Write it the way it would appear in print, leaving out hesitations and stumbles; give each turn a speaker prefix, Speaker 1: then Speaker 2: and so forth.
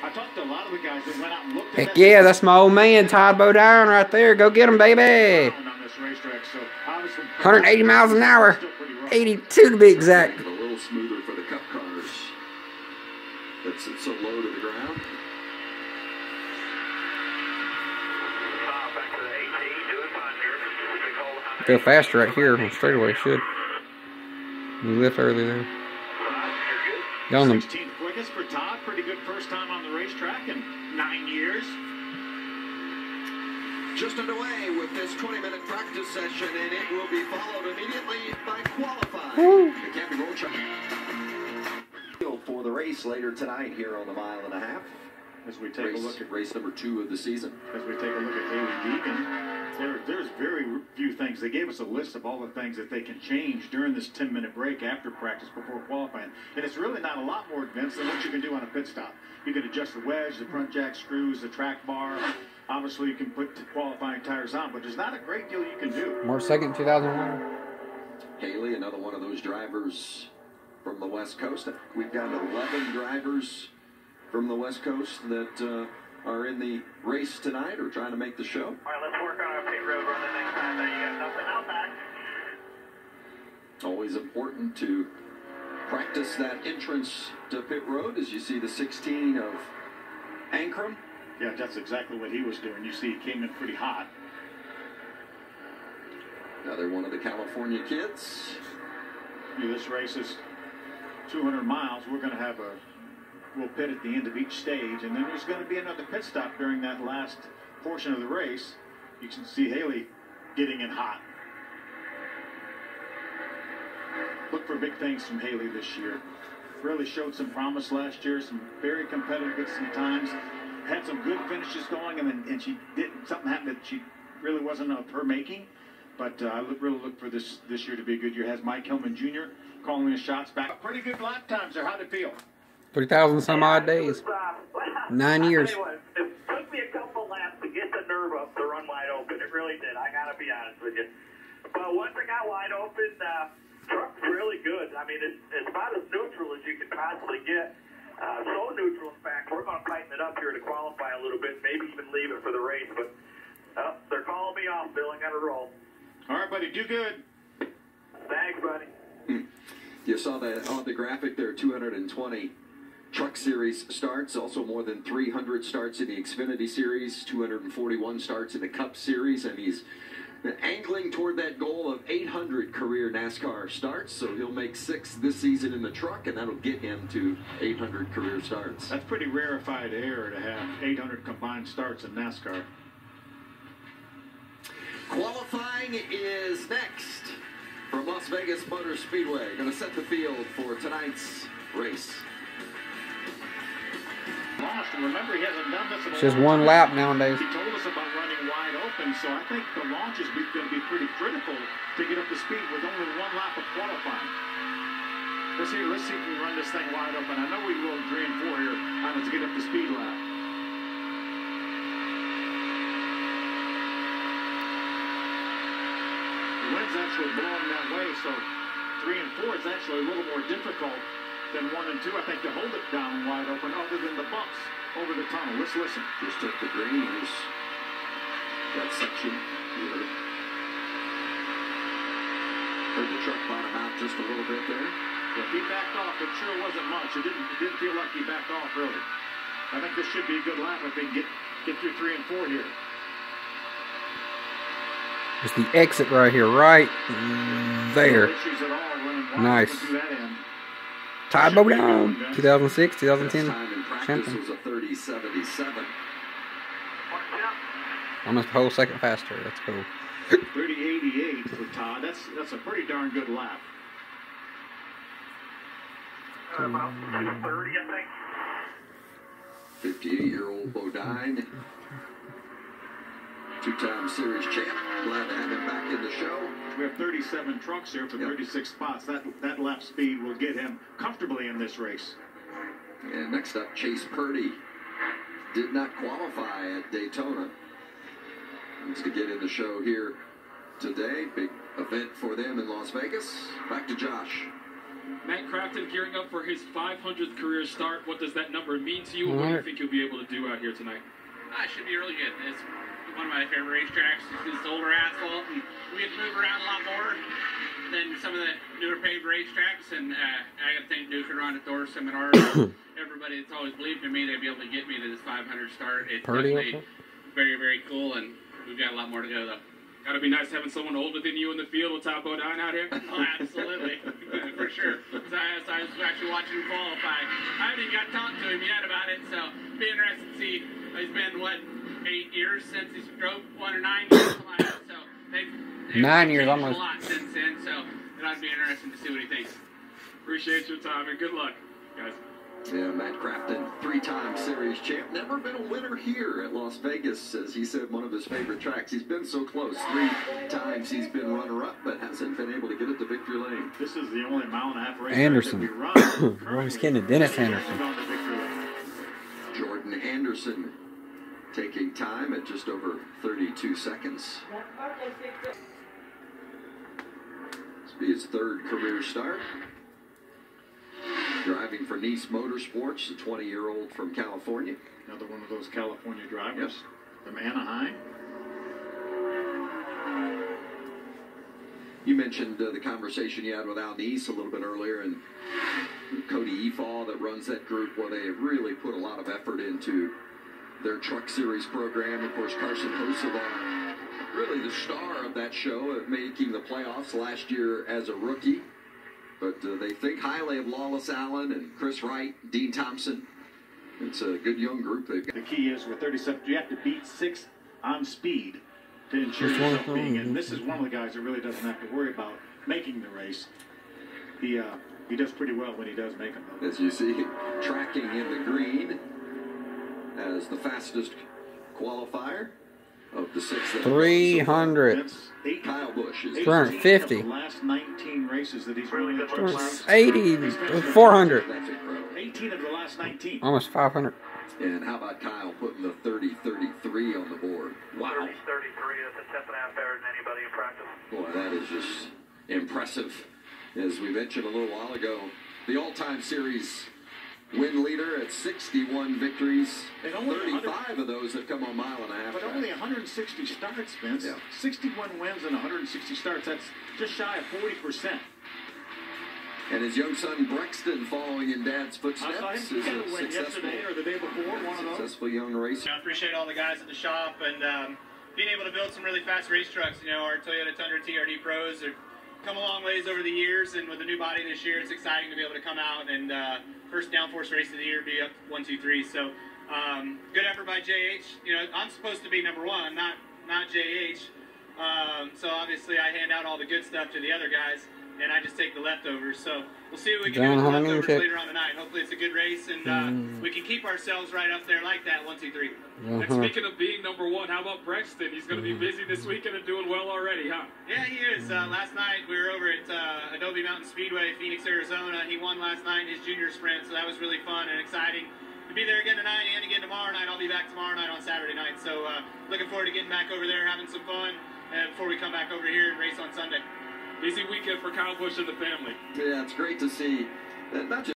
Speaker 1: I talked to a lot of the guys that went out and looked at
Speaker 2: Heck yeah, that's my old man, Todd Bodine, right there. Go get him, baby. 180 miles an hour. 82 to be exact.
Speaker 3: A little smoother for the Cup cars. That sits so low to the ground.
Speaker 2: Go faster right here on straightaway, should. We lift early there.
Speaker 1: Got on 16th quickest for Todd. Pretty good first time on the racetrack in 9 years.
Speaker 3: Just underway with this 20-minute practice session, and it will be followed immediately by qualifying. The Camping Road Track for the race later tonight here on the 1.5 miles.
Speaker 1: As we take a look at
Speaker 3: race number 2 of the season.
Speaker 1: As we take a look at Haley Deegan, there's very few things. They gave us a list of all the things that they can change during this 10-minute break after practice before qualifying. And it's really not a lot more advanced than what you can do on a pit stop. You can adjust the wedge, the front jack screws, the track bar. Obviously, you can put the qualifying tires on, but there's not a great deal you can do.
Speaker 2: March 2nd, 2001.
Speaker 3: Haley, another one of those drivers from the West Coast. We've got 11 drivers from the West Coast that are in the race tonight or trying to make the show.
Speaker 4: All right, let's work on our pit road run the next time. There you got nothing out back.
Speaker 3: Always important to practice that entrance to pit road as you see the 16 of Ankrum.
Speaker 1: Yeah, that's exactly what he was doing. You see, he came in pretty hot.
Speaker 3: Another one of the California kids.
Speaker 1: This race is 200 miles. We're going to have we'll pit at the end of each stage, and then there's going to be another pit stop during that last portion of the race. You can see Haley getting in hot. Look for big things from Haley this year. Really showed some promise last year, some very competitive at some times. Had some good finishes going, and she didn't. Something happened that she really wasn't of her making. But I really look for this year to be a good year. Has Mike Hillman Jr. calling his shots back. Pretty good lap times there. How'd it feel?
Speaker 2: 3,000 some odd days. 9 years.
Speaker 4: It took me a couple laps to get the nerve up to run wide open. It really did. I got to be honest with you. But once I got wide open, truck's really good. I mean, it's about as neutral as you could possibly get. So neutral, in fact, we're going to tighten it up here to qualify a little bit, maybe even leave it for the race. But they're calling me off, Bill. I got to roll.
Speaker 1: All right, buddy. Do good.
Speaker 4: Thanks, buddy.
Speaker 3: You saw that on the graphic there, 220 Truck Series starts, also more than 300 starts in the Xfinity Series, 241 starts in the Cup Series, and he's angling toward that goal of 800 career NASCAR starts, so he'll make 6 this season in the truck, and that'll get him to 800 career starts.
Speaker 1: That's pretty rarefied air to have 800 combined starts in NASCAR.
Speaker 3: Qualifying is next from Las Vegas Motor Speedway. Going to set the field for tonight's race.
Speaker 1: Remember, he hasn't done this in a
Speaker 2: It's just
Speaker 1: long
Speaker 2: one
Speaker 1: time.
Speaker 2: lap nowadays.
Speaker 1: He told us about running wide open, so I think the launch is going to be pretty critical to get up to speed with only one lap of qualifying. Let's see if we can run this thing wide open. I know we will in 3 and 4 here on let's get up to speed lap. The wind's actually blowing that way, so 3 and 4 is actually a little more difficult than 1 and 2. I think to hold it down wide open, other than the bumps over the tunnel. Let's listen.
Speaker 3: Just took the green. Here's that section. You heard the truck bottom out just a little bit there.
Speaker 1: If he backed off, it sure wasn't much. It didn't feel like he backed off, really. I think this should be a good lap if they get through 3 and 4 here.
Speaker 2: It's the exit right here, right there.
Speaker 1: No issues at all running wide
Speaker 2: Nice.
Speaker 1: open through that end.
Speaker 2: Todd Bodine, 2006, 2010
Speaker 3: Time in practice
Speaker 2: champion.
Speaker 3: was a 30.77.
Speaker 2: Almost a whole second faster. That's cool.
Speaker 1: 30.88 for Todd. That's a pretty darn good lap.
Speaker 4: About 2:30, I think.
Speaker 3: 58-year-old Bodine. 2-time series champ. Glad to have him back in the show.
Speaker 1: We have 37 trucks here for 36 spots. That lap speed will get him comfortably in this race.
Speaker 3: And next up, Chase Purdy. Did not qualify at Daytona. Needs to get in the show here today. Big event for them in Las Vegas. Back to Josh.
Speaker 5: Matt Crafton gearing up for his 500th career start. What does that number mean to you? And what do you think you'll be able to do out here tonight?
Speaker 6: It should be really good. It's one of my favorite racetracks. It's older asphalt, and we get to move around a lot more than some of the newer paved racetracks. And I got to thank Duke and Ron at Thorson and everybody that's always believed in me. They'd be able to get me to this 500 start. It's definitely very, very cool, and we've got a lot more to go, though.
Speaker 5: Got to be nice having someone older than you in the field with Todd Bodine out here.
Speaker 6: Oh, absolutely. For sure. So I was actually watching him qualify. I haven't even got to talk to him yet about it, so it'll be interesting to see. It's been, 8 years since he drove 1 or 9 years? Something like that. So they've
Speaker 2: 9 years almost.
Speaker 6: A lot since then, so it'll be interesting to see what he thinks.
Speaker 5: Appreciate your time, and good luck, guys.
Speaker 3: Yeah, Matt Crafton, 3-time series champ. Never been a winner here at Las Vegas, as he said, one of his favorite tracks. He's been so close. 3 times he's been runner-up, but hasn't been able to get it to victory lane.
Speaker 1: This is the only mile-and-a-half race
Speaker 2: Anderson.
Speaker 1: that we run.
Speaker 2: Always kidding to Dennis Anderson.
Speaker 3: Jordan Anderson taking time at just over 32 seconds. This will be his 3rd career start. Driving for Nice Motorsports, the 20-year-old from California.
Speaker 1: Another one of those California drivers from Anaheim.
Speaker 3: You mentioned the conversation you had with Al Nice a little bit earlier, and Cody Efall that runs that group, where they really put a lot of effort into their Truck Series program. Of course, Carson Hocevar, really the star of that show, making the playoffs last year as a rookie. But they think highly of Lawless Allen and Chris Wright, Dean Thompson. It's a good young group they've got.
Speaker 1: The key is with 37, you have to beat 6 on speed to ensure yourself being in. This is one of the guys that really doesn't have to worry about making the race. He does pretty well when he does make them, though.
Speaker 3: As you see, tracking in the green as the fastest qualifier of the 6.
Speaker 2: 300.
Speaker 3: Kyle Busch is
Speaker 2: 350.
Speaker 1: The last 19 races that he's really good.
Speaker 2: 80. 400.
Speaker 3: That's incredible.
Speaker 1: 18 of the last 19.
Speaker 2: Almost 500.
Speaker 3: And how about Kyle putting the 30-33 on the board? Wow.
Speaker 4: 33 is a 10.5 better than anybody in practice.
Speaker 3: Boy, that is just impressive. As we mentioned a little while ago, the all-time series win leader at 61 victories. 35 of those have come on mile-and-a-half.
Speaker 1: But only 160 starts, Vince.
Speaker 3: Yeah.
Speaker 1: 61 wins and 160 starts. That's just shy of 40%.
Speaker 3: And his young son Brexton, following in Dad's footsteps,
Speaker 1: I saw him get a win yesterday or the day before, one of those.
Speaker 3: Successful young racer.
Speaker 6: I appreciate all the guys at the shop and being able to build some really fast race trucks. You know, our Toyota Tundra TRD Pros have come a long ways over the years, and with the new body this year, it's exciting to be able to come out and first downforce race of the year, be up 1, 2, 3. So good effort by JH. You know, I'm supposed to be number 1, not JH. So obviously I hand out all the good stuff to the other guys, and I just take the leftovers. So we'll see what we can do with the leftovers later on tonight. Hopefully it's a good race, and we can keep ourselves right up there like that, 1, 2, 3.
Speaker 5: And speaking of being number 1, how about Brexton? He's going to be busy this weekend and doing well already, huh?
Speaker 6: Yeah, he is. Last night we were over at Adobe Mountain Speedway, Phoenix, Arizona. He won last night in his junior sprint, so that was really fun and exciting. To be there again tonight and again tomorrow night. I'll be back tomorrow night on Saturday night. So looking forward to getting back over there, having some fun before we come back over here and race on Sunday.
Speaker 5: Busy weekend for Kyle Busch and the family.
Speaker 3: Yeah, it's great to see. Not just